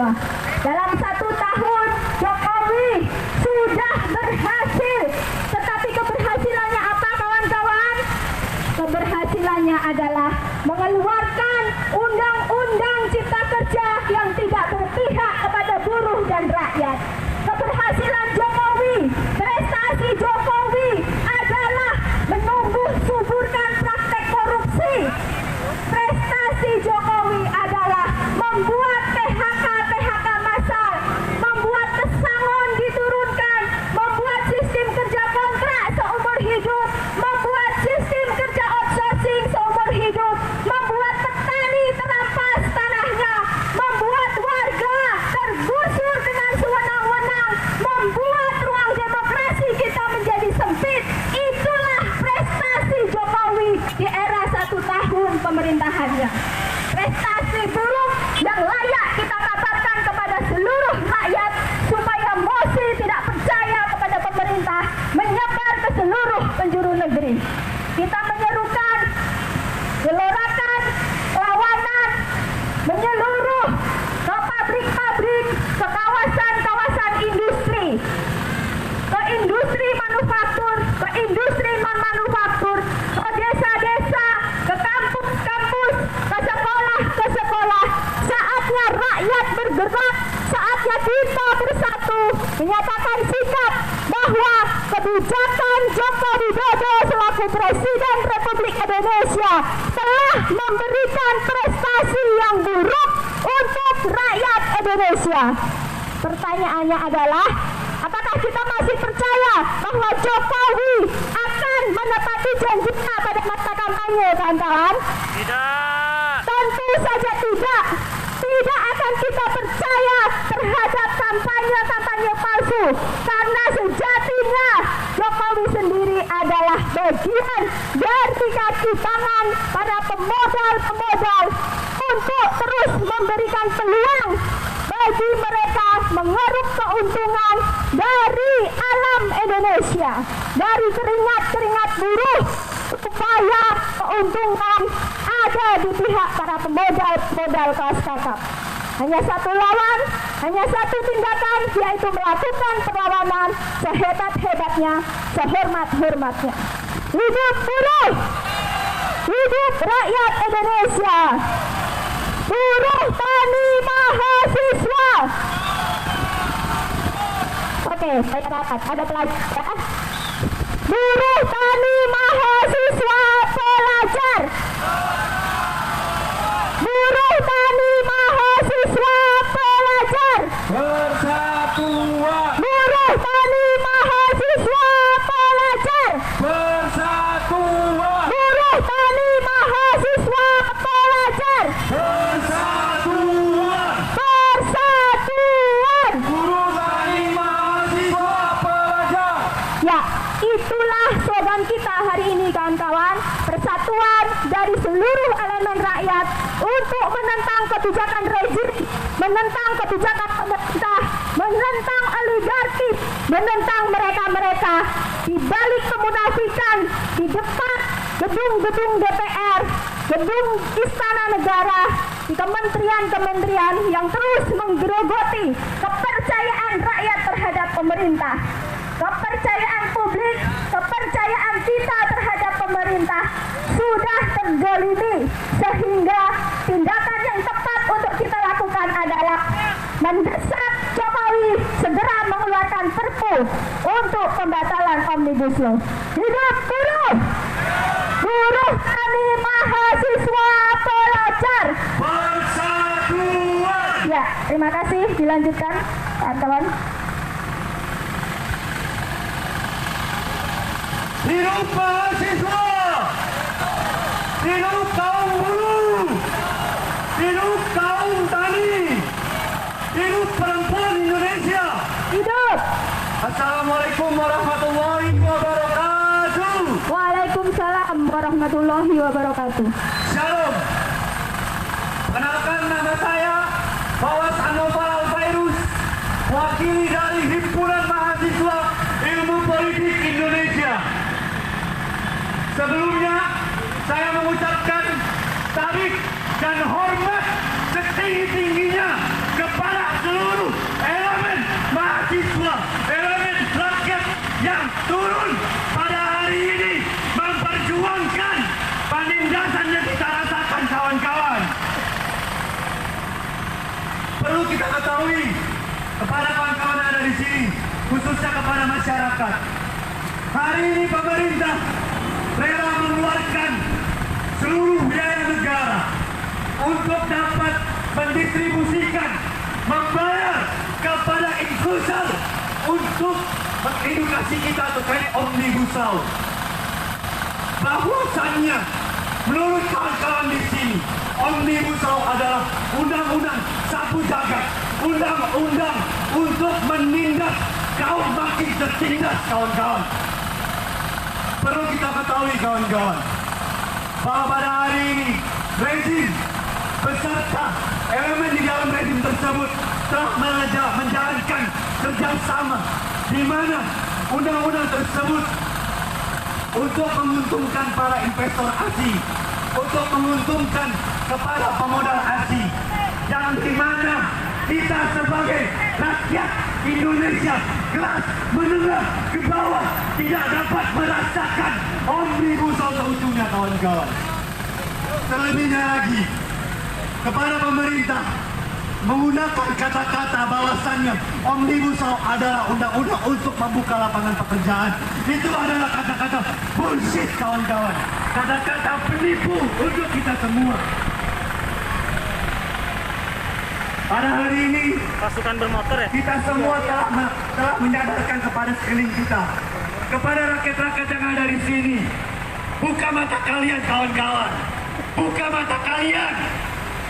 mahasiswa. Dalam 1 tahun Jokowi sudah berhasil. Tetapi keberhasilannya apa kawan-kawan? Keberhasilannya adalah mengeluarkan undang-undang cipta kerja yang tidak berpihak kepada buruh dan rakyat. Keberhasilan Jokowi, prestasi Jokowi adalah menumbuh suburkan praktek korupsi. Prestasi Jokowi adalah membuat PHK massal, membuat pesangon diturunkan, membuat sistem kerja kontrak seumur hidup, membuat sistem kerja outsourcing seumur hidup, membuat petani terampas tanahnya, membuat warga tergusur dengan sewenang-wenang, membuat ruang demokrasi kita menjadi sempit. Itulah prestasi Jokowi di era 1 tahun pemerintahannya. Prestasi buruk yang layak kita kabarkan kepada seluruh rakyat supaya mosi tidak percaya kepada pemerintah menyebar ke seluruh penjuru negeri. Kita menyerukan, gelorakan, lawanan menyeluruh ke pabrik-pabrik, ke kawasan-kawasan industri, ke industri manufaktur, ke industri non-manufaktur, ke desa-desa, ke kampus-kampus, ke sekolah-sekolah. Saatnya rakyat bergerak, saatnya kita bersatu menyatakan sikap bahwa kebijakan Joko Widodo selaku Presiden Republik Indonesia telah memberikan prestasi yang buruk untuk rakyat Indonesia. Pertanyaannya adalah, apakah kita masih percaya bahwa Jokowi akan menepati janjinya pada masa kampanye, kawan-kawan? Tidak. Tentu saja tidak. Tidak akan kita percaya terhadap kampanye-kampanye palsu, karena sejatinya Jokowi sendiri adalah bagian dari kaki tangan para pemodal-pemodal untuk terus memberikan peluang bagi mereka mengeruk keuntungan dari alam Indonesia, dari keringat-keringat buruh, supaya keuntungan ada di pihak para pemodal kelas kakap. Hanya satu lawan, hanya satu tindakan, yaitu melakukan perlawanan sehebat-hebatnya, sehormat-hormatnya. Hidup buruh, hidup rakyat Indonesia, buruh tani mahasiswa. Oke, saya dapat ada pelajar. Buruh tani mahasiswa pelajar. Buruh tani mahasiswa pelajar. Persatuan. Buruh tani mahasiswa pelajar. Persatuan. Buruh tani mahasiswa pelajar. Persatuan. Persatuan. Buruh tani mahasiswa pelajar. Ya, itulah slogan kita hari ini, kawan-kawan. Persatuan dari seluruh elemen rakyat untuk menentang kebijakan rezim, menentang kebijakan pemerintah, menentang oligarki, menentang mereka-mereka di balik kemunafikan di depan gedung-gedung DPR, gedung Istana Negara, di kementerian-kementerian yang terus menggerogoti kepercayaan rakyat terhadap pemerintah. Kepercayaan publik, kepercayaan kita terhadap pemerintah sudah terzalimi, sehingga tindakan yang tepat untuk kita lakukan adalah mendesak Jokowi segera mengeluarkan Perpu untuk pembatalan Omnibus Law. Hidup buruh! Buruh tani mahasiswa pelajar. Persatuan. Ya, terima kasih. Dilanjutkan, kawan-kawan. Hidup mahasiswa. Hidup kaum buruh. Hidup kaum tani. Hidup perempuan Indonesia. Hidup! Assalamualaikum warahmatullahi wabarakatuh. Waalaikumsalam warahmatullahi wabarakatuh. Shalom. Kenalkan, nama saya Fawas Anwar Al-Fairuz, wakili dari Himpunan Mahasiswa Ilmu Politik Indonesia. Sebelumnya, saya mengucapkan tarik dan hormat setinggi-tingginya kepada mahasiswa, elemen rakyat yang turun pada hari ini memperjuangkan penindasan yang kita rasakan, kawan-kawan. Perlu kita ketahui kepada kawan-kawan yang ada di sini, khususnya kepada masyarakat. Hari ini pemerintah rela mengeluarkan seluruh biaya negara untuk dapat mendistribusikan, membayar kepada infusal untuk mengedukasi kita terkait Omnibus Law. Bahwasannya, menurut kawan-kawan di sini, Omnibus Law adalah undang-undang sapu jagat, undang-undang untuk menindas kaum makin tertindas, kawan-kawan. Perlu kita ketahui, kawan-kawan, bahwa pada hari ini rezim beserta elemen di dalam rezim tersebut telah menjalankan kerjasama di mana undang-undang tersebut untuk menguntungkan para investor asing, untuk menguntungkan kepada pemodal asing, yang di mana kita sebagai rakyat Indonesia kelas menengah ke bawah tidak dapat merasakan Omnibus Law seutuhnya, kawan-kawan. Terlebihnya lagi, kepada pemerintah menggunakan kata-kata bahwasannya Omnibus Law adalah undang-undang untuk membuka lapangan pekerjaan. Itu adalah kata-kata bullshit, kawan-kawan. Kata-kata penipu untuk kita semua. Pada hari ini pasukan bermotor ya, kita semua telah menyadarkan kepada sekeliling kita, kepada rakyat-rakyat yang ada di sini. Buka mata kalian, kawan-kawan. Buka mata kalian.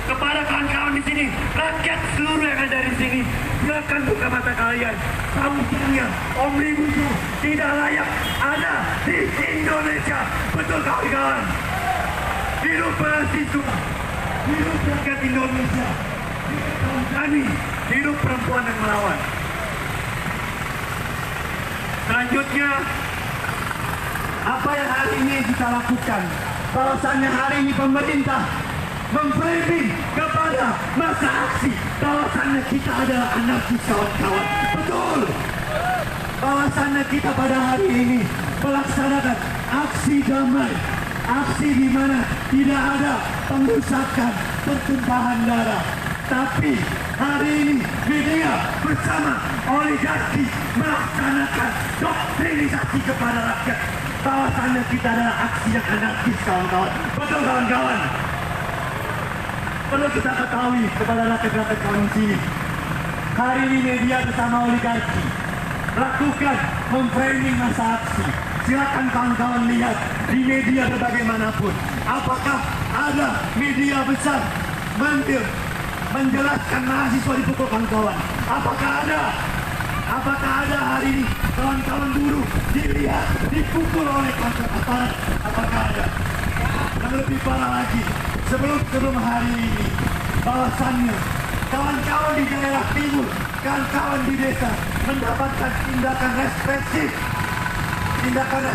Kepada kawan-kawan di sini, rakyat seluruh yang ada di sini, silakan buka mata kalian. Kampungnya Omnibus Law tidak layak ada di Indonesia. Betul, kawan-kawan. Hidup mahasiswa, hidup rakyat Indonesia, hidup kami, hidup perempuan yang melawan. Selanjutnya, apa yang hari ini kita lakukan? Bahwasannya hari ini pemerintah memframing kepada masa aksi bahwasannya kita adalah anarkis, kawan-kawan. Betul. Bahwasannya kita pada hari ini melaksanakan aksi damai, aksi di mana tidak ada pengrusakan, pertumpahan darah. Tapi hari ini media bersama oligarki melaksanakan doktrinisasi kepada rakyat bahwasannya kita adalah aksi yang anarkis, kawan-kawan. Betul, kawan-kawan. Perlu kita ketahui kepada rakyat-rakyat kawan di sini. Hari ini media bersama oligarki lakukan memframing masa aksi. Silakan kawan-kawan lihat di media berbagaimanapun. Apakah ada media besar menjelaskan mahasiswa dipukul, kawan-kawan? Apakah ada? Apakah ada hari ini kawan-kawan buruh dilihat dipukul oleh aparat? Apakah ada? Yang lebih parah lagi, sebelum hari ini, bahwasannya kawan-kawan di daerah timur, kawan-kawan di desa mendapatkan tindakan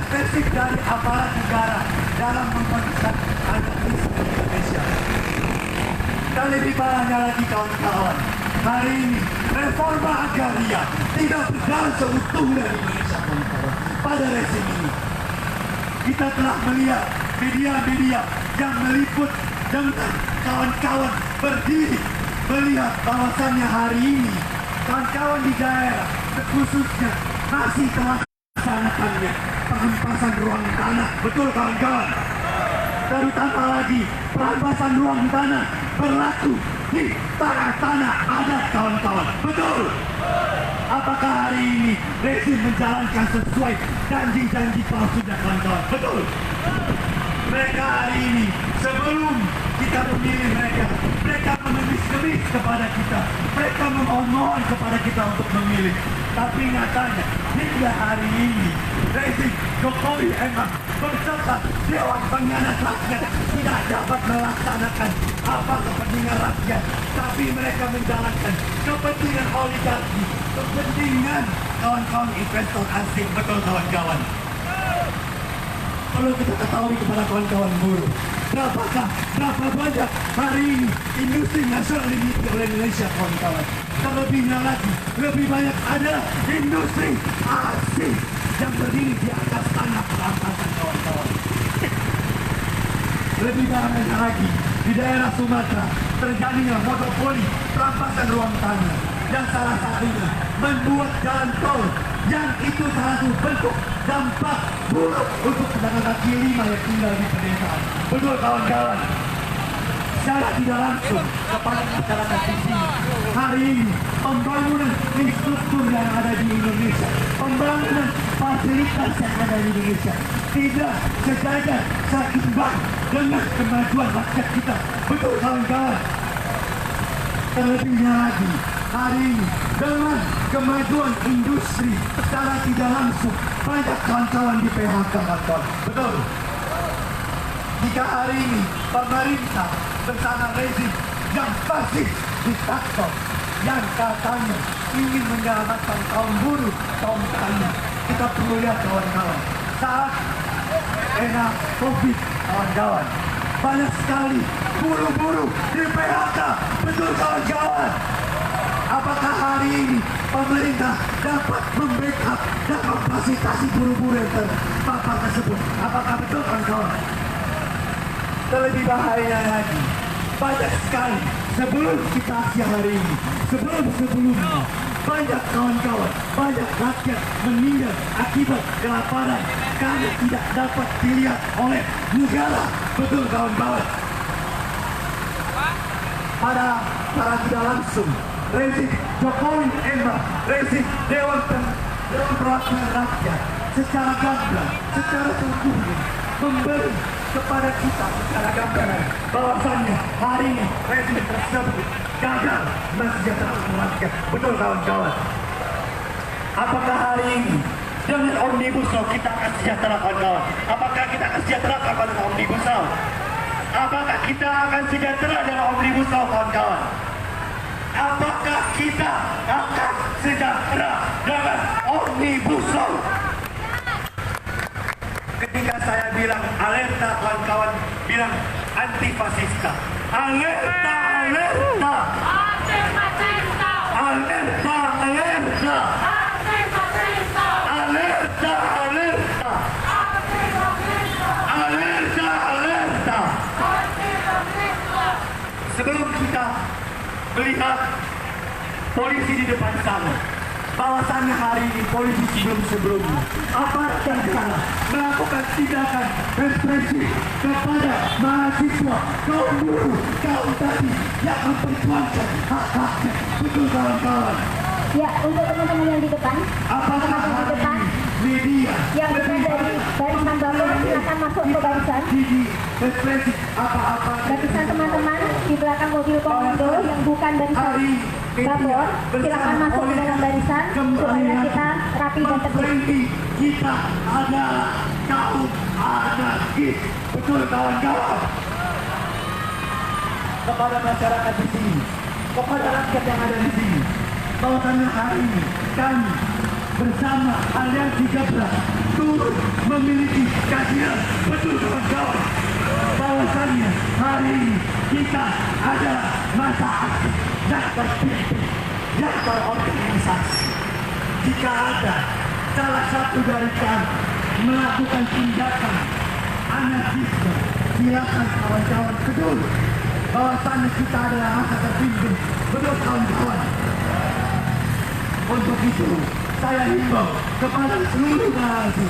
represif dari aparat negara dalam mengkondisikan anarkisme di Indonesia. Dan lebih parahnya lagi, kawan-kawan, hari ini reforma agraria tidak berjalan seutuhnya di Indonesia, kawan-kawan. Pada rezim ini, kita telah melihat media-media yang meliput dengan kawan-kawan berdiri melihat bahwasannya hari ini kawan-kawan di daerah khususnya masih melaksanakannya pengempasan ruang tanah. Betul, kawan-kawan. Terutama lagi perampasan ruang tanah berlaku di tanah-tanah adat, kawan-kawan. Betul. Apakah hari ini rezim menjalankan sesuai janji-janji palsunya, kawan-kawan? Betul. Mereka hari ini sebelum kita memilih mereka mengemis-kemis kepada kita, mereka memohon-mohon kepada kita untuk memilih. Tapi nyatanya hingga hari ini rezim Jokowi emang berserta Dewan Pengkhianat Rakyat tidak dapat melaksanakan apa kepentingan rakyat, tapi mereka menjalankan kepentingan oligarki, kepentingan kawan-kawan investor asing. Betul, kawan-kawan. perlu kita ketahui kepada kawan-kawan buruh. Berapa banyak hari ini industri nasional dimiliki oleh Indonesia, kawan-kawan. Terlebihnya lagi, lebih banyak adalah industri asing yang berdiri di atas tanah perampasan, kawan-kawan. Lebih banyak lagi, di daerah Sumatera terjadinya monopoli perampasan ruang tanah yang salah satunya membuat jalan tol yang itu salah satu bentuk dampak buruk untuk pedagang kaki lima yang tinggal di pedesaan. Betul, kawan-kawan. Secara tidak langsung kepada masyarakat di sini, hari ini pembangunan infrastruktur yang ada di Indonesia, pembangunan fasilitas yang ada di Indonesia tidak sejajar, seimbang dengan kemajuan rakyat kita. Betul, kawan-kawan. Terlebihnya lagi, hari ini dengan kemajuan industri secara tidak langsung banyak kawan-kawan di PHK, kawan-kawan. Betul. Jika hari ini pemerintah bersama rezim yang fasik diktator yang katanya ingin menyelamatkan kaum buruh, kaum tani, kita perlu lihat, kawan-kawan, saat era COVID, kawan-kawan, banyak sekali buruh-buruh di PHK. Betul, kawan-kawan. Apakah hari ini pemerintah dapat membackup dan memfasilitasi buruh-buruh yang terpapar tersebut? Apakah betul, kawan-kawan? Terlebih bahaya lagi, banyak sekali sebelum kita siang hari ini, sebelumnya, banyak kawan-kawan, banyak rakyat meninggal akibat kelaparan karena tidak dapat dilihat oleh negara. Betul, kawan-kawan. Pada tidak langsung, rezim Jokowi Emma, rezim Dewan Perwakilan Rakyat secara gamblang, secara sempurna memberi kepada kita secara gambaran bahwasannya hari ini rezim tersebut gagal mensejahterakan rakyat. Betul, kawan-kawan. Apakah hari ini dengan Omnibus Law kita akan sejahtera, kawan-kawan? Apakah kita akan sejahtera pada Omnibus Law? Apakah kita akan sejahtera dengan Omnibus Law, kawan-kawan? Apakah kita akan sejahtera dengan Omnibus Law? Ketika saya bilang alerta, kawan-kawan bilang antifasista. Alerta, alerta. Antifasista. Alerta, alerta. Antifasista. Alerta, alerta. Antifasista. Alerta, alerta. Antifasista. Sebelum kita melihat polisi di depan sana, bahwasannya hari ini polisi sebelum-sebelumnya aparat yang salah melakukan tindakan represif kepada mahasiswa, kaum buruh, kaum tani yang memperjuangkan hak-haknya. Betul, kawan-kawan. Ya, untuk teman-teman yang di depan, Apakah teman-teman di depan media yang bukan dari barisan bangunan silakan masuk ke barisan. represif apa-apa Barisan teman-teman di belakang mobil komando yang bukan barisan Babor, silakan masuk ke dalam barisan supaya kita rapi dan tertib. Kita adalah kaum anarkis. Betul, kawan-kawan. Kepada masyarakat di sini, kepada rakyat yang ada di sini, bahwasannya hari ini kami bersama Aliansi Gebrak turut memiliki kajian. Betul, kawan-kawan, bahwasannya hari ini kita adalah masa aktif yang terpimpin, yang terorganisasi. Jika ada salah satu dari kami melakukan tindakan anarkisme, silakan kawan-kawan betul bahwasannya kita adalah masa terpimpin. Betul, kawan-kawan. Untuk itu saya himbau kepada seluruh narasi,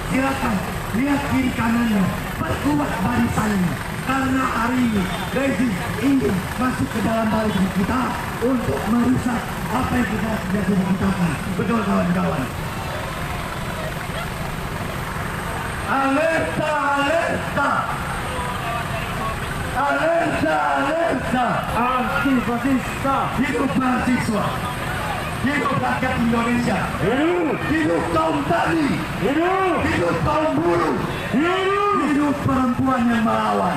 silakan lihat kiri kanannya, perkuat barisannya, karena hari ini rezim ingin masuk ke dalam barisan kita untuk merusak apa yang kita sudah ciptakan. Betul, kawan-kawan. Alerta, alerta. Alerta, alerta. Antifasista. Hidup mahasiswa. Hidup rakyat Indonesia. Hidup kaum tani. Hidup kaum buruh. Hidup perempuan yang melawan.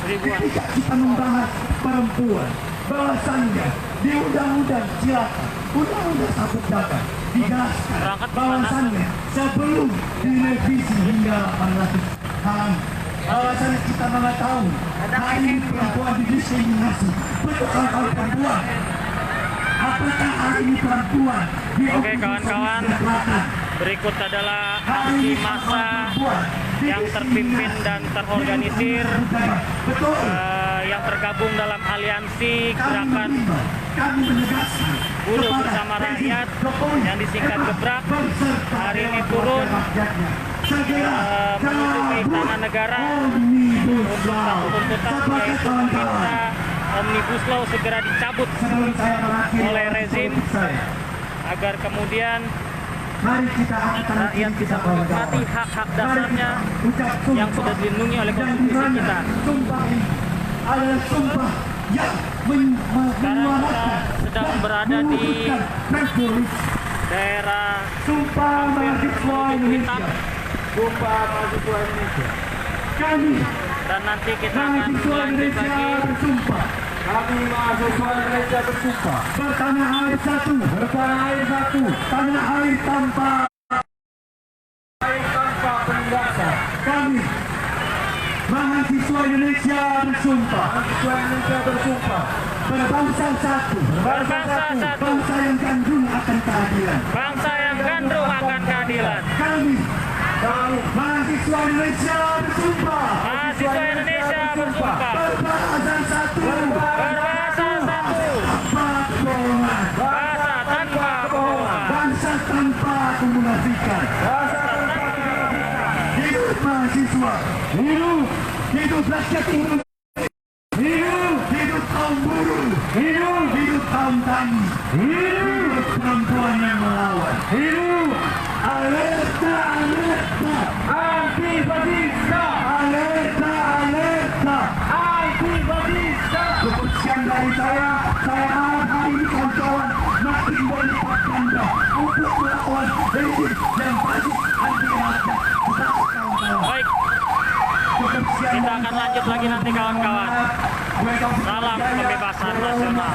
Ketika kita membahas perempuan, bahwasannya di undang-undang silakan, undang-undang sabut dagang dijelaskan Berangkat di mana? bahwasannya sebelum direvisi hingga 800 halaman, bahwasannya kita mengetahui hari ini perempuan didiskriminasi. Betul kalau perempuan, apakah hari ini perempuan Oke kawan-kawan, berikut adalah aksi massa yang terpimpin dan terorganisir yang tergabung dalam aliansi gerakan buruh bersama rakyat yang disingkat Gebrak. Hari ini turun menuju ke Istana Negara untuk satu tuntutan, yaitu meminta Omnibus Law segera dicabut oleh rezim agar kemudian rakyat bisa menikmati hak-hak dasarnya yang sudah dilindungi oleh konstitusi kita. Sumpah ini adalah sumpah yang Sekarang kita sedang berada di daerah Sumpah mahasiswa Indonesia. Sumpah mahasiswa Indonesia. Kami dan nanti kita akan mahasiswa lanjut Indonesia lagi. bersumpah. Kami mahasiswa Indonesia bersumpah. Bertanah air satu. Bertanah air satu. Tanah air tanpa penindasan. Kami mahasiswa Indonesia bersumpah. Mahasiswa Indonesia bersumpah. Berbangsa satu. Berbangsa satu. Bangsa yang gandrung akan keadilan. Bangsa yang gandrung akan keadilan. Kami mahasiswa Indonesia bersumpah. Mahasiswa Indonesia bersumpah. Berbangsa satu. Berbangsa satu. Tanpa kebohongan. Bahasa tanpa bohongan. Bangsa tanpa kemunafikan. Hidup mahasiswa. Hidup. Hidup rakyat Indonesia. Hidup kaum buruh. Hidup kaum tani. Hidup perempuan yang melawan. Alerta, alerta. Anti-fasista. Alerta, alerta. Anti-fasista. Cukup sekian dari saya harap hari ini kawan-kawan makin berlipat ganda untuk melawan rezim yang fasis anti-rakyat. Baik, kita akan lanjut lagi nanti kawan-kawan. Salam kebebasan nasional.